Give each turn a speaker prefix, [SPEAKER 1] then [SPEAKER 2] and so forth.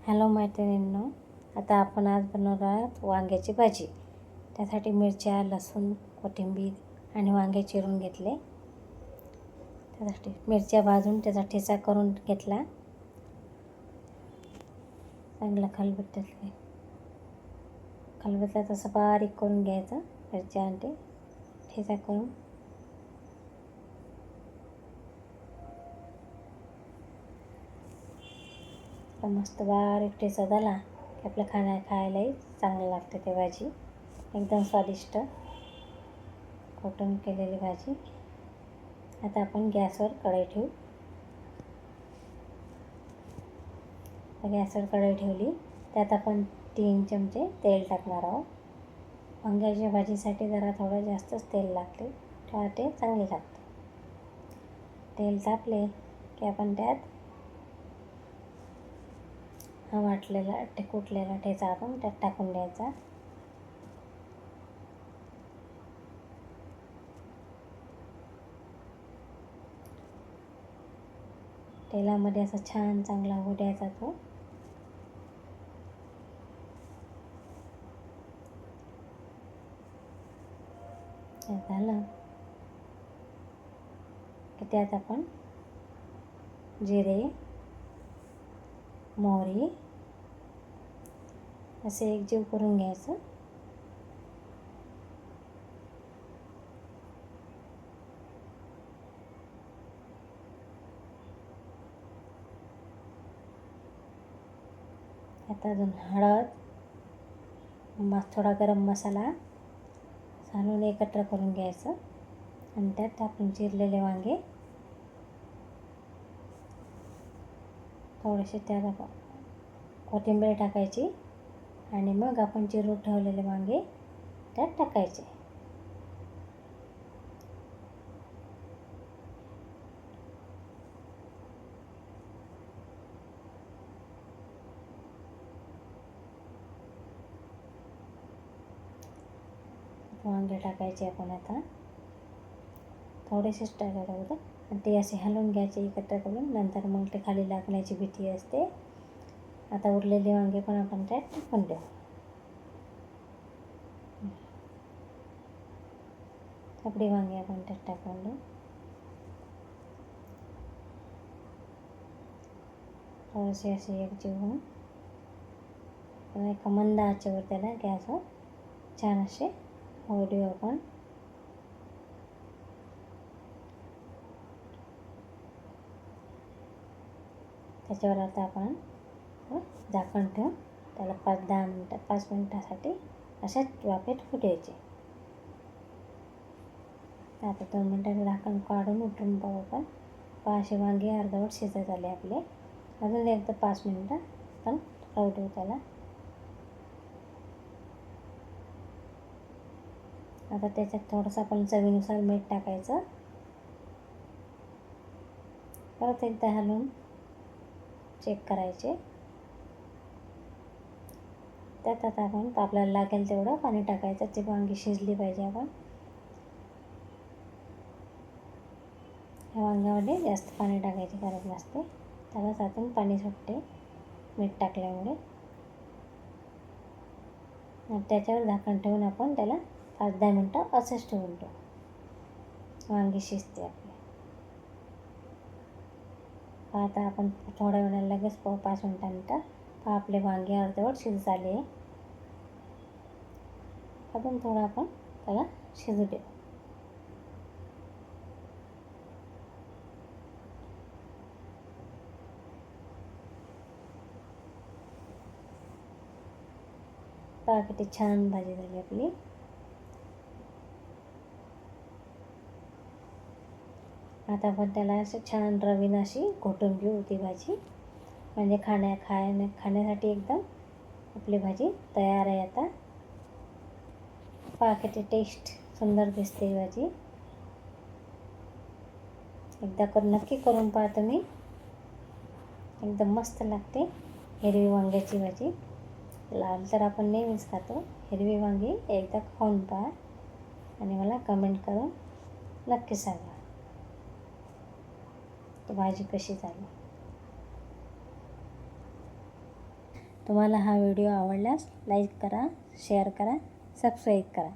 [SPEAKER 1] Hello मैत्रिणींनो, आता आपण आज बनवणार आहोत वांग्याची भाजी. त्यासाठी मिरच्या, लसूण, कोथिंबीर आणि वांगे चिरून घेतले. त्यासाठी मिरच्या भाजून त्याचा ठेचा करून घेतला. चांगला खलबत्त्यात तसं बारीक करून घ्यायचं. मिरच्या आणि ते ठेचा करून मस्त बारीक ठेचा झाला की आपल्या खायलाही चांगलं लागते. ते भाजी एकदम स्वादिष्ट कोटून केलेली भाजी. आता आपण गॅसवर कढई ठेवू. गॅसवर कढई ठेवली. त्यात आपण 3 चमचे तेल टाकणार आहोत. वांग्याच्या भाजीसाठी जरा थोडं जास्तच तेल लागते, तेव्हा ते चांगले लागते. तेल तापले की आपण त्यात हा वाटलेला कुटलेला ठेचा आपण त्यात टाकून द्यायचा. तेलामध्ये असा छान चांगला होऊ द्यायचा तो. झालं की त्यात आपण जिरे, मोहरी असे एकजीव करून घ्यायचं. आता अजून हळद, थोडा गरम मसाला घालून एकत्र करून घ्यायचं. आणि त्यात आपण चिरलेले वांगे थोडेसे त्यात कोथिंबीर टाकायची आणि मग आपण चिरून ठेवलेले वांगे त्यात टाकायचे. वांगे टाकायचे आपण आता थोडेसेच टाकायला होतं आणि ते असे हलवून घ्यायचे एकत्र करून. नंतर मग ते खाली लागण्याची भीती असते. आता उरलेले वांगे पण आपण त्यात टाकून देऊ. सगळे वांगे आपण त्यात टाकून देऊ. थोडेसे असे एकजीव होऊन एका मंद आचेवर त्याला गॅसवर छान असे होऊ देऊ आपण. त्याच्यावर आता आपण झाकण ठेवून त्याला 5 मिनिटासाठी अशाच वाफेत फुटायचे. आता 2 मिनिटांनी झाकण काढून उठून पाहू आपण. असे वांगे अर्धवट शिजत आले आपले. अजून एकदा 5 मिनिटं आपण राहू देऊ त्याला. आता त्याच्यात थोडंसं आपण चवीनुसार मीठ टाकायचं. परत एकदा हलवून चेक करायचे. त्यात आता आपण आपल्याला लागेल तेवढं पाणी टाकायचं. ते वांगी शिजली पाहिजे. आपण ह्या वांग्यामध्ये जास्त पाणी टाकायची गरज नसते. त्यालाच आतून पाणी सुटते मीठ टाकल्यामुळे. त्याच्यावर झाकण ठेवून आपण त्याला 5-10 मिनिटं असंच ठेवून देऊ. वांगी शिजते आपली. आता आपण थोड्या वेळाला लगेच 5 मिनिटानंतर आपले वांगे अर्धवट शिजत आले. अजून थोडं आपण त्याला शिजू देऊ. पहा किती छान भाजी झाली आपली. आता आपण त्याला असं छान रवीनं अशी घोटून घेऊ ती भाजी. म्हणजे खाण्यासाठी एकदम आपली भाजी तयार आहे. आता पहा किती टेस्ट सुंदर दिसते ही भाजी. एकदा नक्की करून पहा तुम्ही. एकदम मस्त लागते हिरवी वांग्याची भाजी. लाल तर आपण नेहमीच खातो. हिरवी वांगी एकदा खाऊन पहा आणि मला कमेंट करून नक्की सांगा ती भाजी कशी झाली. तुम्हाला हा व्हिडिओ आवडल्यास लाईक करा, शेअर करा, सबस्क्राईब करा.